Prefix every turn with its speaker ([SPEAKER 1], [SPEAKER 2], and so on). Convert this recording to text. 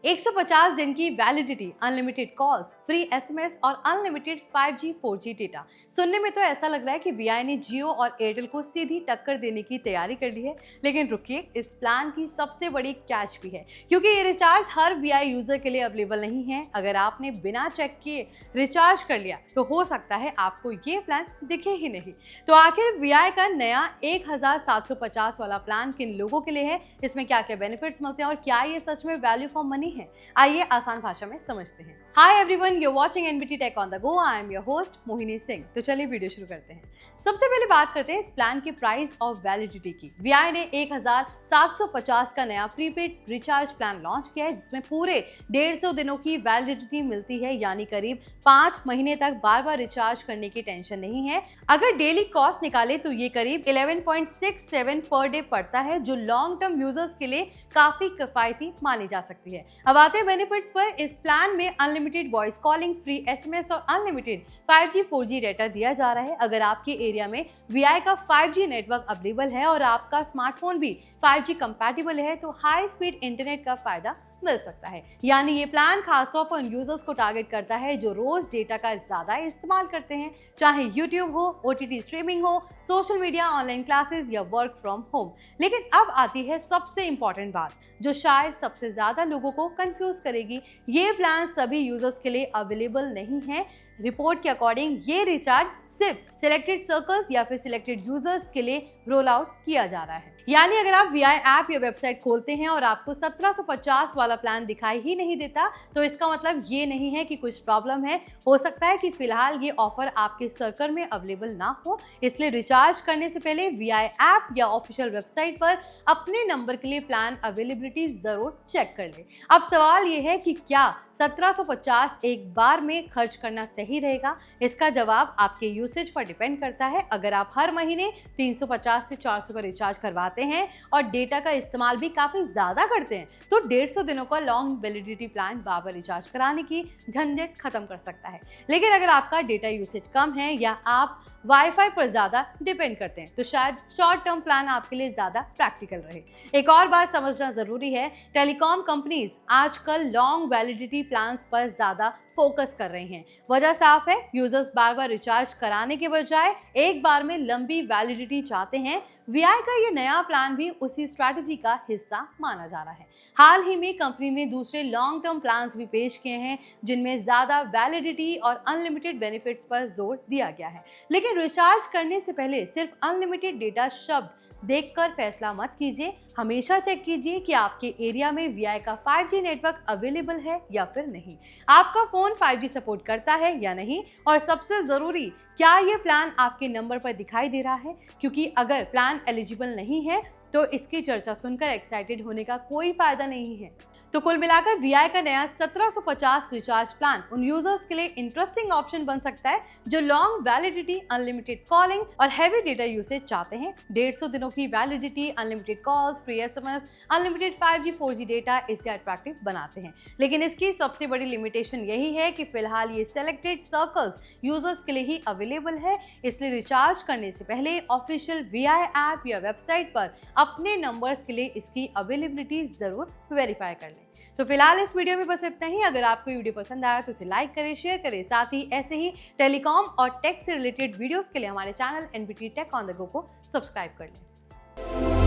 [SPEAKER 1] 150 दिन की validity, unlimited calls, free SMS और अनलिमिटेड 5G 4G डेटा। सुनने में तो ऐसा लग रहा है कि वीआई ने जियो और एयरटेल को सीधी टक्कर देने की तैयारी कर ली है। लेकिन रुकिए, इस प्लान की सबसे बड़ी कैच भी है, क्योंकि ये रिचार्ज हर वीआई यूजर के लिए अवेलेबल नहीं है। अगर आपने बिना चेक किए रिचार्ज कर लिया तो हो सकता है आपको ये प्लान दिखे ही नहीं। तो आखिर वीआई का नया 1750 वाला प्लान किन लोगों के लिए है, इसमें क्या क्या बेनिफिट्स मिलते हैं और क्या ये सच में वैल्यू फॉर मनी है, आइए आसान भाषा में समझते हैं। Hi everyone, you are watching NBT tech on the go. I am your host Mohini Singh. तो चलिए वीडियो शुरू करते हैं। सबसे पहले बात करते हैं इस प्लान की प्राइस और वैलिडिटी की। वीआई ने 1750 का नया प्रीपेड रिचार्ज प्लान लॉन्च किया है, जिसमें पूरे 150 दिनों की वैलिडिटी मिलती है, यानी करीब 5 महीने तक बार बार रिचार्ज करने की टेंशन नहीं है। अगर डेली कॉस्ट निकाले तो ये करीब 11.67 पर डे पड़ता है, जो लॉन्ग टर्म यूजर्स के लिए काफी किफायती मानी जा सकती है। अब आते हैं बेनिफिट्स पर। इस प्लान में unlimited voice calling, free SMS और अनलिमिटेड 5G 4G डेटा दिया जा रहा है। अगर आपके एरिया में वीआई का 5G नेटवर्क अवेलेबल है और आपका स्मार्टफोन भी 5G कंपैटिबल है तो हाई स्पीड इंटरनेट का फायदा मिल सकता है। यानी ये प्लान खासतौर पर उन यूजर्स को टारगेट करता है जो रोज डेटा का ज्यादा इस्तेमाल करते हैं, चाहे यूट्यूब हो, ओटीटी स्ट्रीमिंग हो, सोशल मीडिया, ऑनलाइन क्लासेस या वर्क फ्रॉम होम। लेकिन अब आती है सबसे इंपॉर्टेंट बात, जो शायद सबसे ज्यादा लोगों को कंफ्यूज करेगी। ये प्लान सभी यूजर्स के लिए अवेलेबल नहीं है। रिपोर्ट के अकॉर्डिंग ये रिचार्ज सिर्फ सिलेक्टेड सर्कल्स या फिर सिलेक्टेड यूजर्स के लिए रोल आउट किया जा रहा है। यानी अगर आप वीआई ऐप या वेबसाइट खोलते हैं और आपको 1750 वाला प्लान दिखाई ही नहीं देता, तो इसका मतलब ये नहीं है कि कुछ प्रॉब्लम है। हो सकता है कि फिलहाल ये ऑफर आपके सर्कल में अवेलेबल ना हो, इसलिए रिचार्ज करने से पहले वीआई ऐप या ऑफिशियल वेबसाइट पर अपने नंबर के लिए प्लान अवेलेबिलिटी जरूर चेक कर ले। अब सवाल ये है कि क्या 1750 एक बार में खर्च करना सही रहेगा? इसका जवाब आपके यूसेज पर डिपेंड करता है। अगर आप हर महीने 350 से 400 का रिचार्ज करवाते हैं और डेटा का इस्तेमाल भी काफी ज्यादा करते हैं, तो 150 दिनों का लॉन्ग वैलिडिटी प्लान बार-बार रिचार्ज कराने की झंझट खत्म कर सकता है। लेकिन अगर आपका डेटा यूसेज कम है या आप वाईफाई पर ज्यादा डिपेंड करते हैं, तो शायद शॉर्ट टर्म प्लान आपके लिए ज्यादा प्रैक्टिकल रहे। एक और बात समझना जरूरी है, टेलीकॉम कंपनीज आजकल लॉन्ग वैलिडिटी प्लान्स पर ज्यादा फोकस कर रहे हैं। वजह साफ है, यूजर्स बार बार रिचार्ज कराने के बजाय एक बार में लंबी वैलिडिटी चाहते हैं। वीआई का ये नया प्लान भी उसी स्ट्रैटेजी का हिस्सा माना जा रहा है। हाल ही में कंपनी ने दूसरे लॉन्ग टर्म प्लान्स भी पेश किए हैं, जिनमें ज्यादा वैलिडिटी और अनलिमिटेड बेनिफिट्स पर जोर दिया गया है। लेकिन रिचार्ज करने से पहले सिर्फ अनलिमिटेड डेटा शब्द देखकर फैसला मत कीजिए। हमेशा चेक कीजिए कि आपके एरिया में वीआई का 5G नेटवर्क अवेलेबल है या फिर नहीं, आपका फोन 5G सपोर्ट करता है या नहीं, और सबसे जरूरी, क्या ये प्लान आपके नंबर पर दिखाई दे रहा है? क्योंकि अगर प्लान एलिजिबल नहीं है तो इसकी चर्चा सुनकर एक्साइटेड होने का कोई फायदा नहीं है। तो कुल मिलाकर वीआई का नया 1750 रिचार्ज प्लान उन यूजर्स के लिए इंटरेस्टिंग ऑप्शन बन सकता है जो लॉन्ग वैलिडिटी, अनलिमिटेड कॉलिंग और हैवी डेटा यूसेज चाहते हैं। 150 दिनों की validity, unlimited calls, free SMS, unlimited 5G 4G data इसे अट्रैक्टिव बनाते हैं। लेकिन इसकी सबसे बड़ी लिमिटेशन यही है कि फिलहाल ये सिलेक्टेड सर्कल्स यूजर्स के लिए ही अवेलेबल है, इसलिए रिचार्ज करने से पहले ऑफिशियल वीआई ऐप या वेबसाइट पर अपने नंबर्स के लिए इसकी अवेलेबिलिटी जरूर वेरीफाई कर लें। तो फिलहाल इस वीडियो में बस इतना ही। अगर आपको वीडियो पसंद आया तो इसे लाइक करें, शेयर करें। साथ ही ऐसे ही टेलीकॉम और टेक से रिलेटेड वीडियोस के लिए हमारे channel NBT tech on the go को सब्सक्राइब कर लें।